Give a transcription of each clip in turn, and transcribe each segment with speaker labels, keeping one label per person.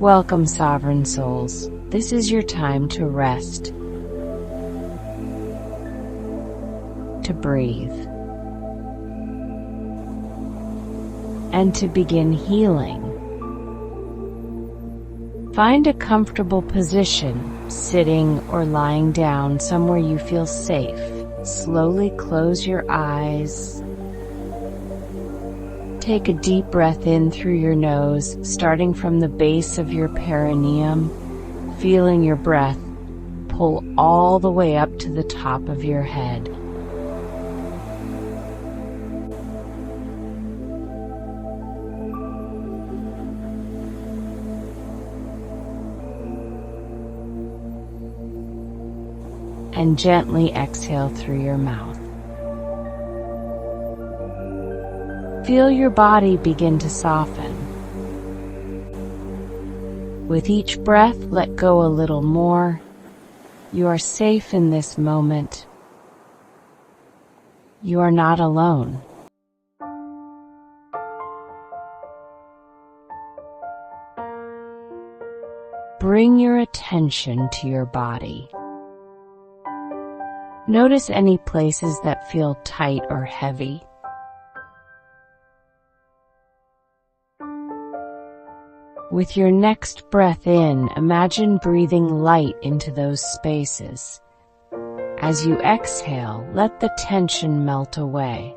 Speaker 1: Welcome, sovereign souls. This is your time to rest, to breathe, and to begin healing. Find a comfortable position, sitting or lying down somewhere you feel safe. Slowly close your eyes. Take a deep breath in through your nose, starting from the base of your perineum, feeling your breath pull all the way up to the top of your head. And gently exhale through your mouth. Feel your body begin to soften. With each breath, let go a little more. You are safe in this moment. You are not alone. Bring your attention to your body. Notice any places that feel tight or heavy. With your next breath in, imagine breathing light into those spaces. As you exhale, let the tension melt away.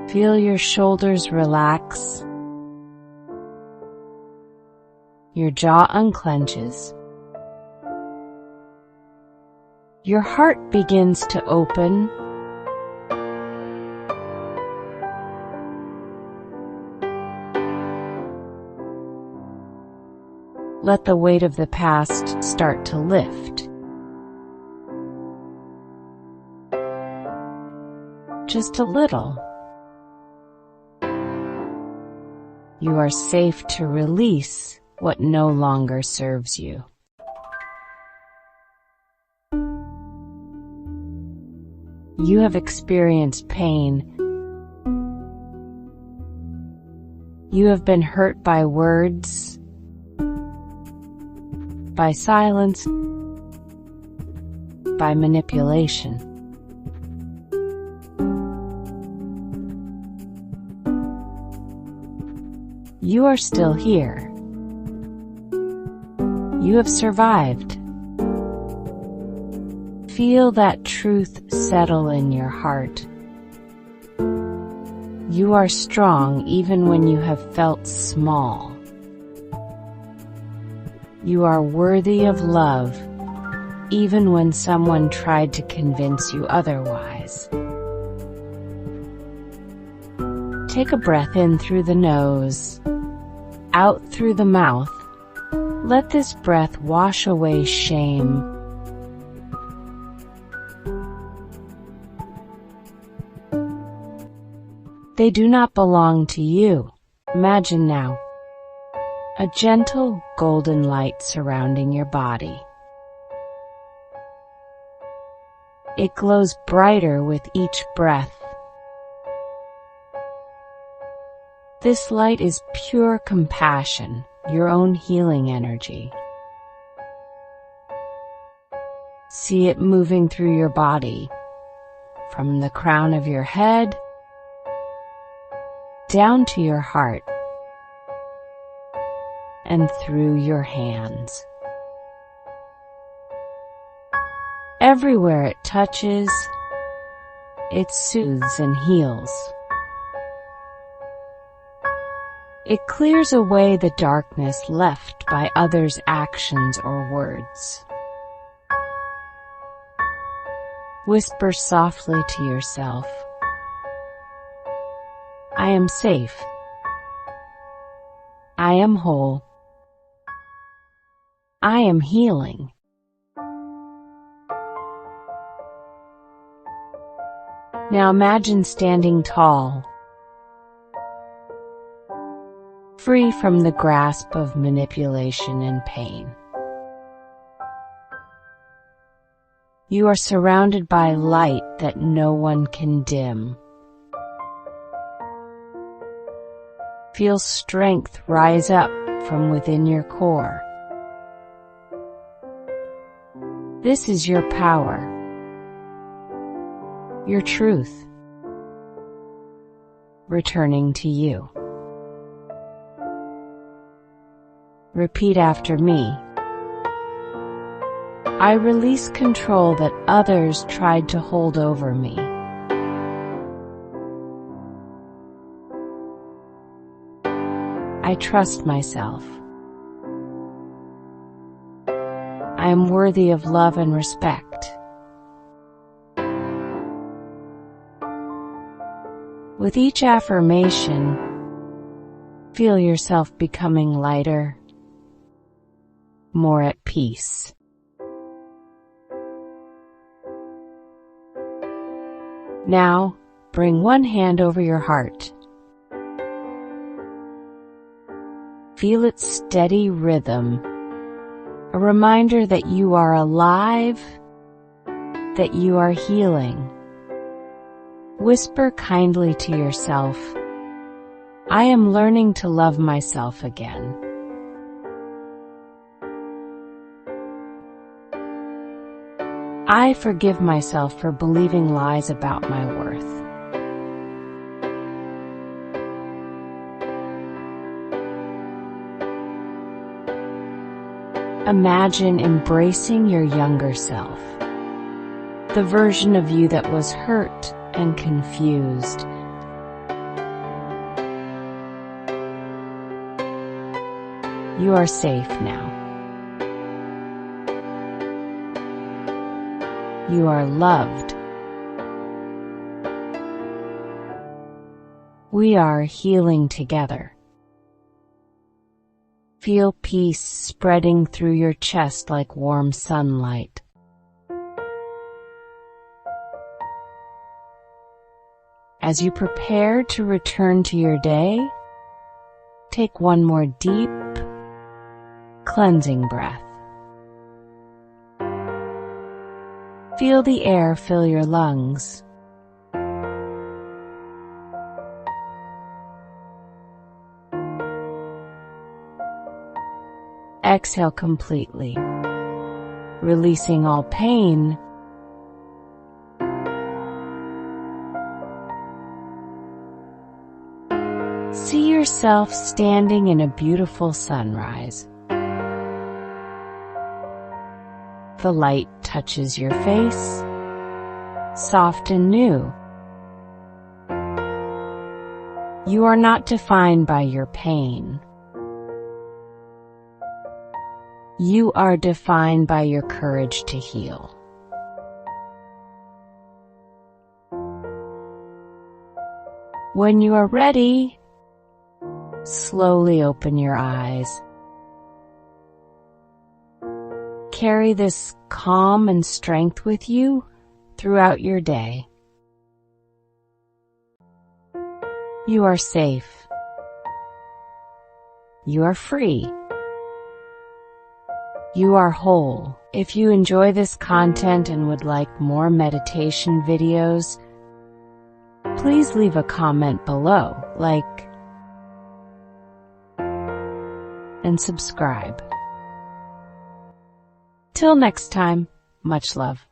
Speaker 1: Feel your shoulders relax. Your jaw unclenches. Your heart begins to open. Let the weight of the past start to lift. Just a little. You are safe to release what no longer serves you. You have experienced pain. You have been hurt by words, by silence, by manipulation. You are still here. You have survived. Feel that truth settle in your heart. You are strong even when you have felt small. You are worthy of love, even when someone tried to convince you otherwise. Take a breath in through the nose, out through the mouth. Let this breath wash away shame. They do not belong to you. Imagine now a gentle golden light surrounding your body. It glows brighter with each breath. This light is pure compassion, your own healing energy. See it moving through your body, from the crown of your head down to your heart, and through your hands. Everywhere it touches, it soothes and heals. It clears away the darkness left by others' actions or words. Whisper softly to yourself, I am safe. I am whole. I am healing. Now imagine standing tall, free from the grasp of manipulation and pain. You are surrounded by light that no one can dim. feel strength rise up from within your core. This is your power, your truth, returning to you. Repeat after me. I release control that others tried to hold over me. I trust myself. I am worthy of love and respect. With each affirmation, feel yourself becoming lighter, more at peace. Now, bring one hand over your heart. Feel its steady rhythm, a reminder that you are alive, that you are healing. Whisper kindly to yourself, I am learning to love myself again. I forgive myself for believing lies about my worth. Imagine embracing your younger self, the version of you that was hurt and confused. You are safe now. You are loved. We are healing together. Feel peace spreading through your chest like warm sunlight. As you prepare to return to your day, take one more deep, cleansing breath. Feel the air fill your lungs. Exhale completely, releasing all pain. See yourself standing in a beautiful sunrise. The light touches your face, soft and new. You are not defined by your pain. You are defined by your courage to heal. When you are ready, slowly open your eyes. Carry this calm and strength with you throughout your day. You are safe. You are free. You are whole. If you enjoy this content and would like more meditation videos, please leave a comment below, like, and subscribe. Till next time, much love.